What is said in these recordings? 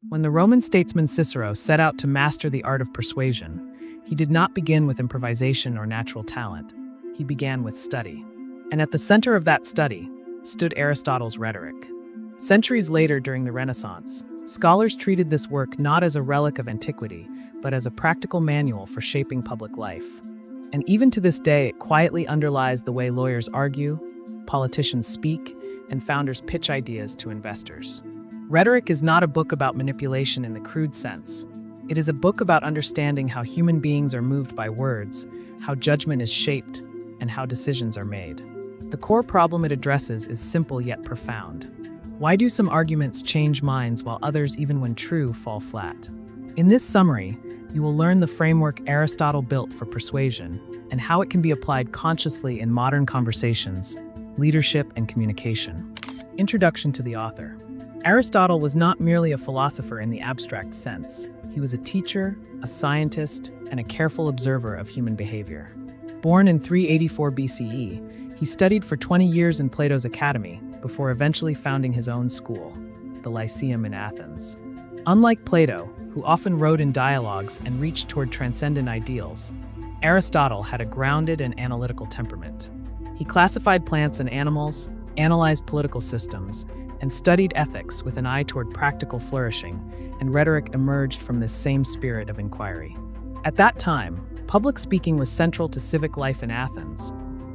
When the Roman statesman Cicero set out to master the art of persuasion, he did not begin with improvisation or natural talent. He began with study. And at the center of that study stood Aristotle's Rhetoric. Centuries later, during the Renaissance, scholars treated this work not as a relic of antiquity, but as a practical manual for shaping public life. And even to this day, it quietly underlies the way lawyers argue, politicians speak, and founders pitch ideas to investors. Rhetoric is not a book about manipulation in the crude sense. It is a book about understanding how human beings are moved by words, how judgment is shaped, and how decisions are made. The core problem it addresses is simple yet profound. Why do some arguments change minds while others, even when true, fall flat? In this summary, you will learn the framework Aristotle built for persuasion and how it can be applied consciously in modern conversations, leadership, and communication. Introduction to the author. Aristotle was not merely a philosopher in the abstract sense. He was a teacher, a scientist, and a careful observer of human behavior. Born in 384 BCE, he studied for 20 years in Plato's academy before eventually founding his own school, the Lyceum in Athens. Unlike Plato, who often wrote in dialogues and reached toward transcendent ideals, Aristotle had a grounded and analytical temperament. He classified plants and animals, analyzed political systems, and studied ethics with an eye toward practical flourishing, and rhetoric emerged from this same spirit of inquiry. At that time, public speaking was central to civic life in Athens,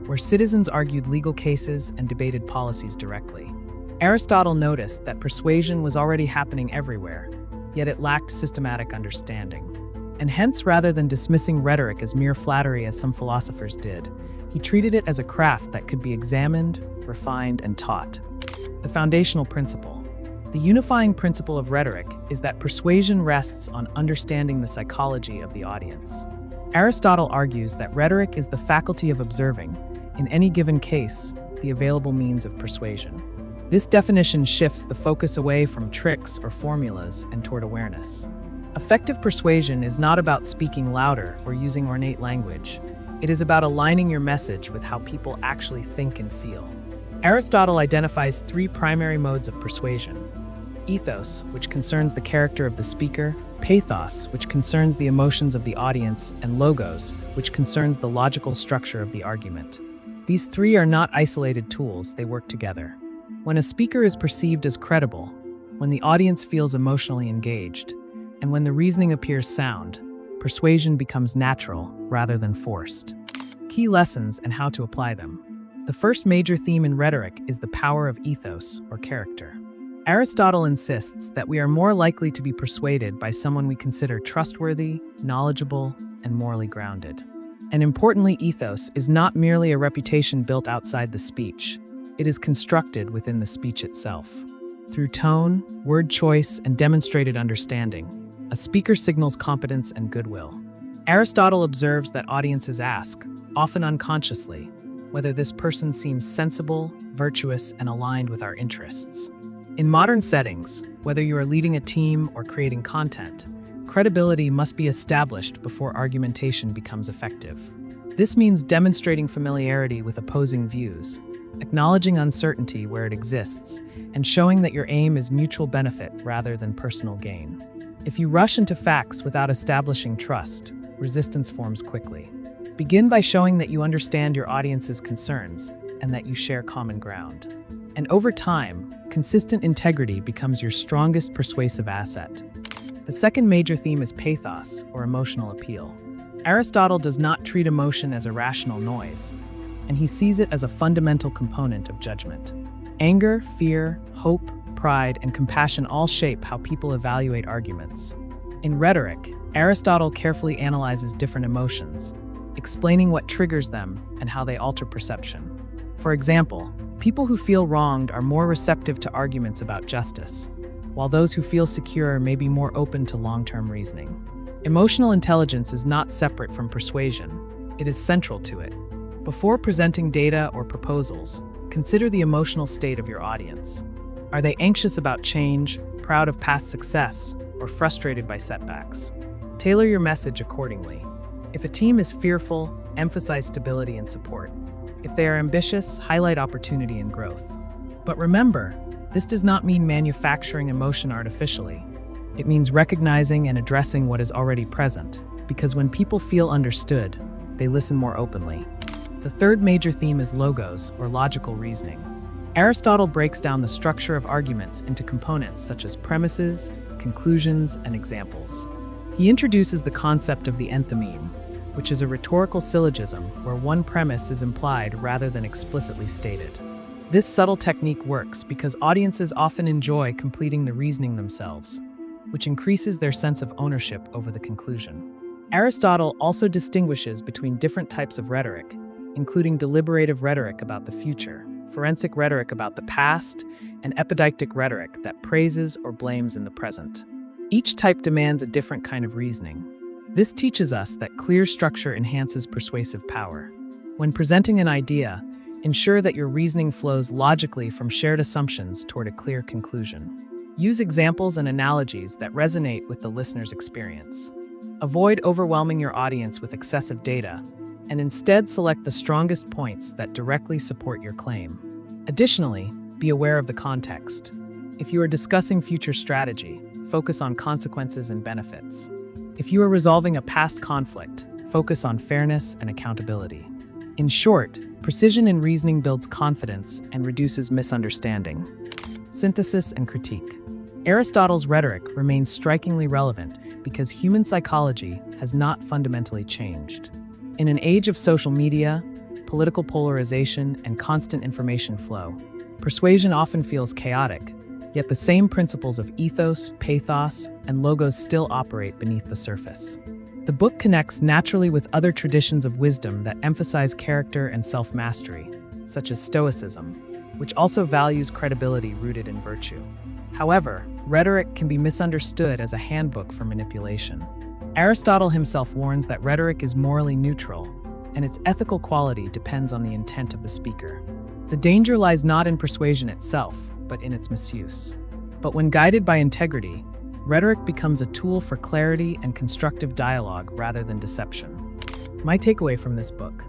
where citizens argued legal cases and debated policies directly. Aristotle noticed that persuasion was already happening everywhere, yet it lacked systematic understanding. And hence, rather than dismissing rhetoric as mere flattery as some philosophers did, he treated it as a craft that could be examined, refined, and taught. The foundational principle. The unifying principle of rhetoric is that persuasion rests on understanding the psychology of the audience. Aristotle argues that rhetoric is the faculty of observing, in any given case, the available means of persuasion. This definition shifts the focus away from tricks or formulas and toward awareness. Effective persuasion is not about speaking louder or using ornate language. It is about aligning your message with how people actually think and feel. Aristotle identifies three primary modes of persuasion: ethos, which concerns the character of the speaker; pathos, which concerns the emotions of the audience; and logos, which concerns the logical structure of the argument. These three are not isolated tools, they work together. When a speaker is perceived as credible, when the audience feels emotionally engaged, and when the reasoning appears sound, persuasion becomes natural rather than forced. Key lessons and how to apply them. The first major theme in rhetoric is the power of ethos, or character. Aristotle insists that we are more likely to be persuaded by someone we consider trustworthy, knowledgeable, and morally grounded. And importantly, ethos is not merely a reputation built outside the speech. It is constructed within the speech itself. Through tone, word choice, and demonstrated understanding, a speaker signals competence and goodwill. Aristotle observes that audiences ask, often unconsciously, whether this person seems sensible, virtuous, and aligned with our interests. In modern settings, whether you are leading a team or creating content, credibility must be established before argumentation becomes effective. This means demonstrating familiarity with opposing views, acknowledging uncertainty where it exists, and showing that your aim is mutual benefit rather than personal gain. If you rush into facts without establishing trust, resistance forms quickly. Begin by showing that you understand your audience's concerns and that you share common ground. And over time, consistent integrity becomes your strongest persuasive asset. The second major theme is pathos, or emotional appeal. Aristotle does not treat emotion as irrational noise, and he sees it as a fundamental component of judgment. Anger, fear, hope, pride, and compassion all shape how people evaluate arguments. In rhetoric, Aristotle carefully analyzes different emotions, explaining what triggers them and how they alter perception. For example, people who feel wronged are more receptive to arguments about justice, while those who feel secure may be more open to long-term reasoning. Emotional intelligence is not separate from persuasion. It is central to it. Before presenting data or proposals, consider the emotional state of your audience. Are they anxious about change, proud of past success, or frustrated by setbacks? Tailor your message accordingly. If a team is fearful, emphasize stability and support. If they are ambitious, highlight opportunity and growth. But remember, this does not mean manufacturing emotion artificially. It means recognizing and addressing what is already present, because when people feel understood, they listen more openly. The third major theme is logos, or logical reasoning. Aristotle breaks down the structure of arguments into components such as premises, conclusions, and examples. He introduces the concept of the enthymeme, which is a rhetorical syllogism where one premise is implied rather than explicitly stated. This subtle technique works because audiences often enjoy completing the reasoning themselves, which increases their sense of ownership over the conclusion. Aristotle also distinguishes between different types of rhetoric, including deliberative rhetoric about the future, forensic rhetoric about the past, and epideictic rhetoric that praises or blames in the present. Each type demands a different kind of reasoning. This teaches us that clear structure enhances persuasive power. When presenting an idea, ensure that your reasoning flows logically from shared assumptions toward a clear conclusion. Use examples and analogies that resonate with the listener's experience. Avoid overwhelming your audience with excessive data, and instead select the strongest points that directly support your claim. Additionally, be aware of the context. If you are discussing future strategy, focus on consequences and benefits. If you are resolving a past conflict, focus on fairness and accountability. In short, precision in reasoning builds confidence and reduces misunderstanding. Synthesis and critique. Aristotle's rhetoric remains strikingly relevant because human psychology has not fundamentally changed. In an age of social media, political polarization, and constant information flow, persuasion often feels chaotic, yet the same principles of ethos, pathos, and logos still operate beneath the surface. The book connects naturally with other traditions of wisdom that emphasize character and self-mastery, such as Stoicism, which also values credibility rooted in virtue. However, rhetoric can be misunderstood as a handbook for manipulation. Aristotle himself warns that rhetoric is morally neutral, and its ethical quality depends on the intent of the speaker. The danger lies not in persuasion itself, but in its misuse. But when guided by integrity, rhetoric becomes a tool for clarity and constructive dialogue rather than deception. My takeaway from this book: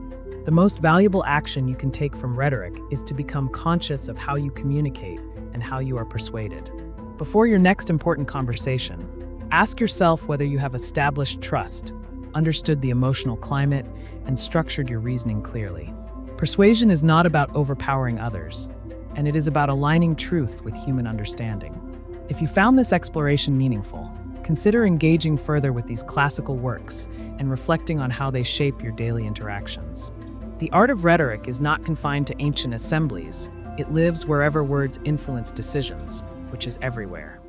the most valuable action you can take from rhetoric is to become conscious of how you communicate and how you are persuaded. Before your next important conversation, ask yourself whether you have established trust, understood the emotional climate, and structured your reasoning clearly. Persuasion is not about overpowering others, and it is about aligning truth with human understanding. If you found this exploration meaningful, consider engaging further with these classical works and reflecting on how they shape your daily interactions. The art of rhetoric is not confined to ancient assemblies. It lives wherever words influence decisions, which is everywhere.